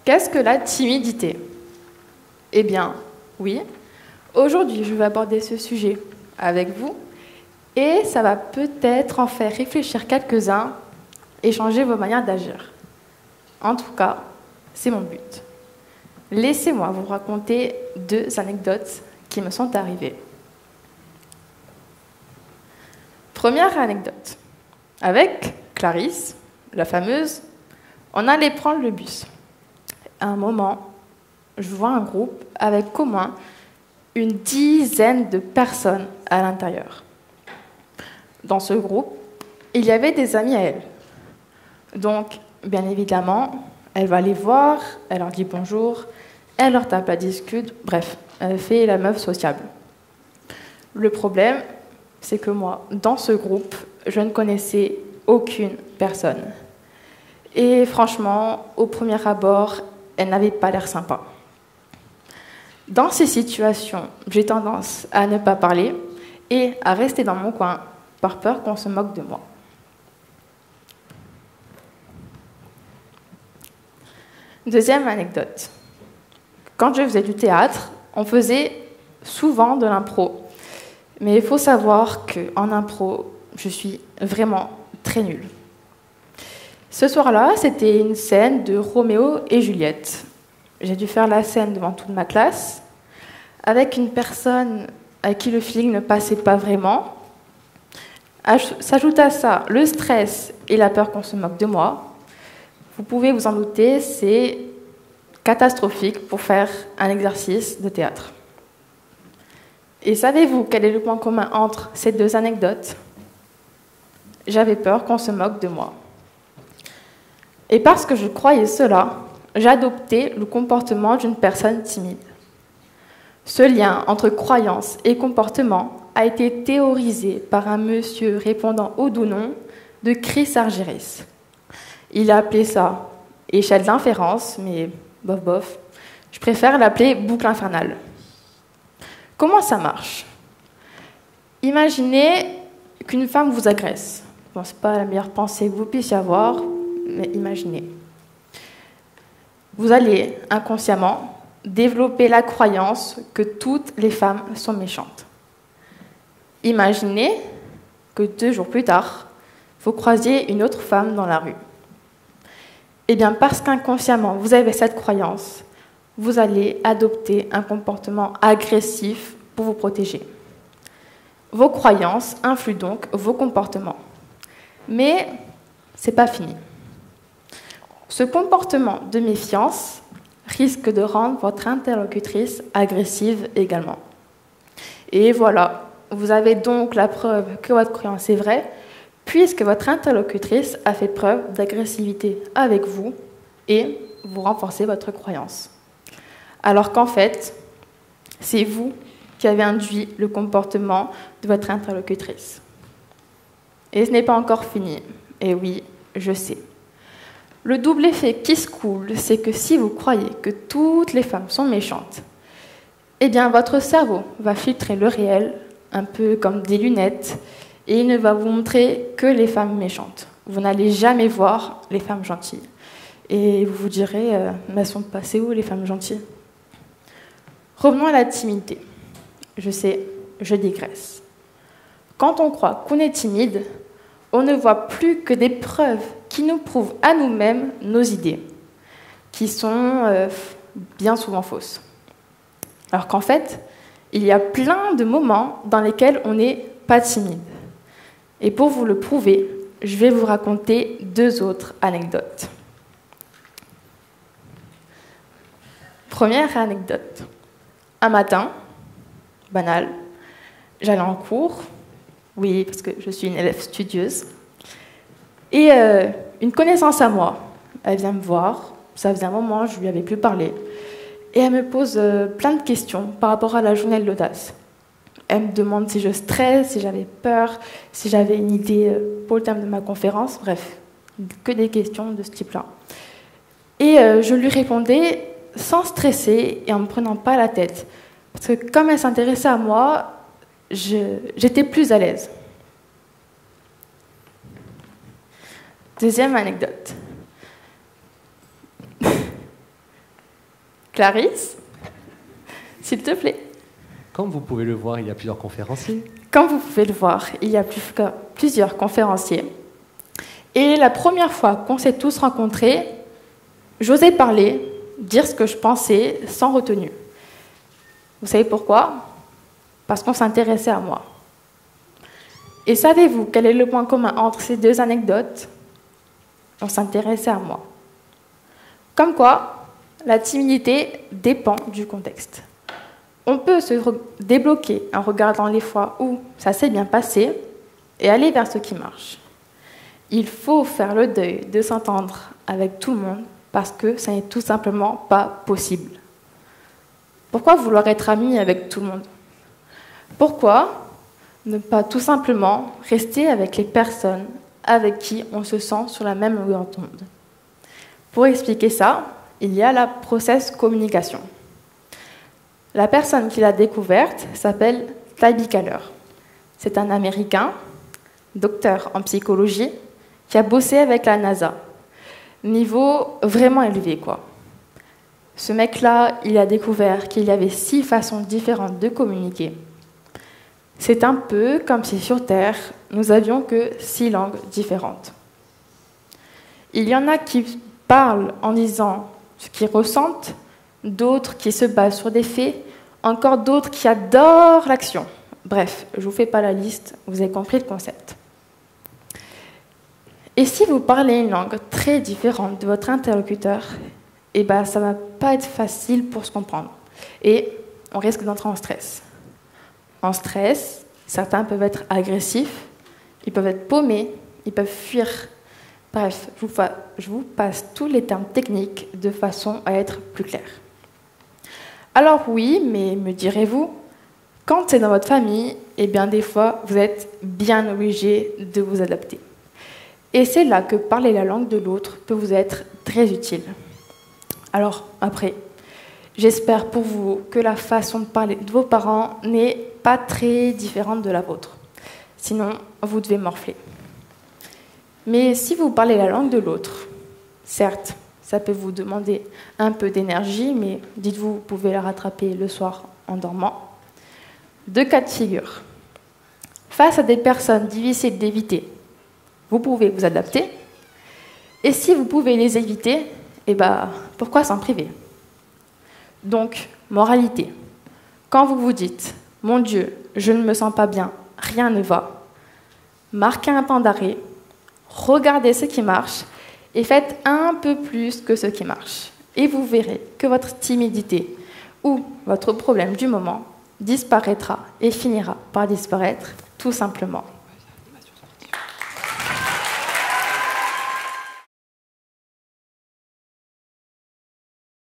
Qu'est-ce que la timidité? Eh bien, oui, aujourd'hui je vais aborder ce sujet avec vous et ça va peut-être en faire réfléchir quelques-uns et changer vos manières d'agir. En tout cas, c'est mon but. Laissez-moi vous raconter 2 anecdotes qui me sont arrivées. Première anecdote. Avec Clarisse, la fameuse, on allait prendre le bus. À un moment, je vois un groupe avec au moins une dizaine de personnes à l'intérieur. Dans ce groupe, il y avait des amis à elle. Donc, bien évidemment, elle va les voir, elle leur dit bonjour, elle leur tape la discute, bref, elle fait la meuf sociable. Le problème, c'est que moi, dans ce groupe, je ne connaissais aucune personne. Et franchement, au premier abord, elle n'avait pas l'air sympa. Dans ces situations, j'ai tendance à ne pas parler et à rester dans mon coin par peur qu'on se moque de moi. Deuxième anecdote. Quand je faisais du théâtre, on faisait souvent de l'impro. Mais il faut savoir qu'en impro, je suis vraiment très nulle. Ce soir-là, c'était une scène de Roméo et Juliette. J'ai dû faire la scène devant toute ma classe, avec une personne à qui le feeling ne passait pas vraiment. S'ajoute à ça le stress et la peur qu'on se moque de moi. Vous pouvez vous en douter, c'est catastrophique pour faire un exercice de théâtre. Et savez-vous quel est le point commun entre ces 2 anecdotes? J'avais peur qu'on se moque de moi. Et parce que je croyais cela, j'ai adopté le comportement d'une personne timide. Ce lien entre croyance et comportement a été théorisé par un monsieur répondant au doux nom de Chris Argyris. Il a appelé ça échelle d'inférence, mais bof bof, je préfère l'appeler boucle infernale. Comment ça marche? Imaginez qu'une femme vous agresse. Bon, ce n'est pas la meilleure pensée que vous puissiez avoir, mais imaginez. Vous allez inconsciemment développer la croyance que toutes les femmes sont méchantes. Imaginez que 2 jours plus tard, vous croisiez une autre femme dans la rue. Eh bien, parce qu'inconsciemment, vous avez cette croyance, vous allez adopter un comportement agressif pour vous protéger. Vos croyances influent donc vos comportements. Mais ce n'est pas fini. Ce comportement de méfiance risque de rendre votre interlocutrice agressive également. Et voilà, vous avez donc la preuve que votre croyance est vraie, puisque votre interlocutrice a fait preuve d'agressivité avec vous et vous renforcez votre croyance. Alors qu'en fait, c'est vous qui avez induit le comportement de votre interlocutrice. Et ce n'est pas encore fini. Et oui, je sais. Le double effet qui se coule, c'est que si vous croyez que toutes les femmes sont méchantes, eh bien votre cerveau va filtrer le réel, un peu comme des lunettes, et il ne va vous montrer que les femmes méchantes. Vous n'allez jamais voir les femmes gentilles. Et vous vous direz, mais elles sont passées où les femmes gentilles? Revenons à la timidité. Je sais, je digresse. Quand on croit qu'on est timide, on ne voit plus que des preuves qui nous prouvent à nous-mêmes nos idées, qui sont bien souvent fausses. Alors qu'en fait, il y a plein de moments dans lesquels on n'est pas timide. Et pour vous le prouver, je vais vous raconter 2 autres anecdotes. Première anecdote. Un matin, banal, j'allais en cours, oui, parce que je suis une élève studieuse, et une connaissance à moi, elle vient me voir, ça faisait un moment, je ne lui avais plus parlé, et elle me pose plein de questions par rapport à la journée de l'audace. Elle me demande si je stresse, si j'avais peur, si j'avais une idée pour le thème de ma conférence, bref, que des questions de ce type-là. Et je lui répondais sans stresser et en ne me prenant pas la tête. Parce que comme elle s'intéressait à moi, j'étais plus à l'aise. Deuxième anecdote. Clarisse, s'il te plaît. Comme vous pouvez le voir, il y a plusieurs conférenciers. Comme vous pouvez le voir, il y a plusieurs conférenciers. Et la première fois qu'on s'est tous rencontrés, j'osais parler, dire ce que je pensais sans retenue. Vous savez pourquoi? Parce qu'on s'intéressait à moi. Et savez-vous quel est le point commun entre ces deux anecdotes? On s'intéressait à moi. Comme quoi, la timidité dépend du contexte. On peut se débloquer en regardant les fois où ça s'est bien passé et aller vers ce qui marche. Il faut faire le deuil de s'entendre avec tout le monde parce que ça n'est tout simplement pas possible. Pourquoi vouloir être ami avec tout le monde? Pourquoi ne pas tout simplement rester avec les personnes avec qui on se sent sur la même longueur d'onde? Pour expliquer ça, il y a la process communication. La personne qui l'a découverte s'appelle Tybee Keller. C'est un Américain, docteur en psychologie, qui a bossé avec la NASA. Niveau vraiment élevé, quoi. Ce mec-là, il a découvert qu'il y avait 6 façons différentes de communiquer. C'est un peu comme si sur Terre, nous avions que 6 langues différentes. Il y en a qui parlent en disant ce qu'ils ressentent, d'autres qui se basent sur des faits, encore d'autres qui adorent l'action. Bref, je ne vous fais pas la liste, vous avez compris le concept. Et si vous parlez une langue très différente de votre interlocuteur, eh ben, ça ne va pas être facile pour se comprendre. Et on risque d'entrer en stress. En stress, certains peuvent être agressifs, ils peuvent être paumés, ils peuvent fuir. Bref, je vous passe tous les termes techniques de façon à être plus clair. Alors oui, mais me direz-vous, quand c'est dans votre famille, eh bien des fois, vous êtes bien obligé de vous adapter. Et c'est là que parler la langue de l'autre peut vous être très utile. Alors après, j'espère pour vous que la façon de parler de vos parents n'est pas très différente de la vôtre. Sinon, vous devez morfler. Mais si vous parlez la langue de l'autre, certes, ça peut vous demander un peu d'énergie, mais dites-vous, vous pouvez la rattraper le soir en dormant. 2 cas de figure. Face à des personnes difficiles d'éviter, vous pouvez vous adapter. Et si vous pouvez les éviter, eh ben, pourquoi s'en priver? Donc, moralité. Quand vous vous dites « Mon Dieu, je ne me sens pas bien, rien ne va », marquez un temps d'arrêt, regardez ce qui marche et faites un peu plus que ce qui marche. Et vous verrez que votre timidité ou votre problème du moment disparaîtra et finira par disparaître tout simplement.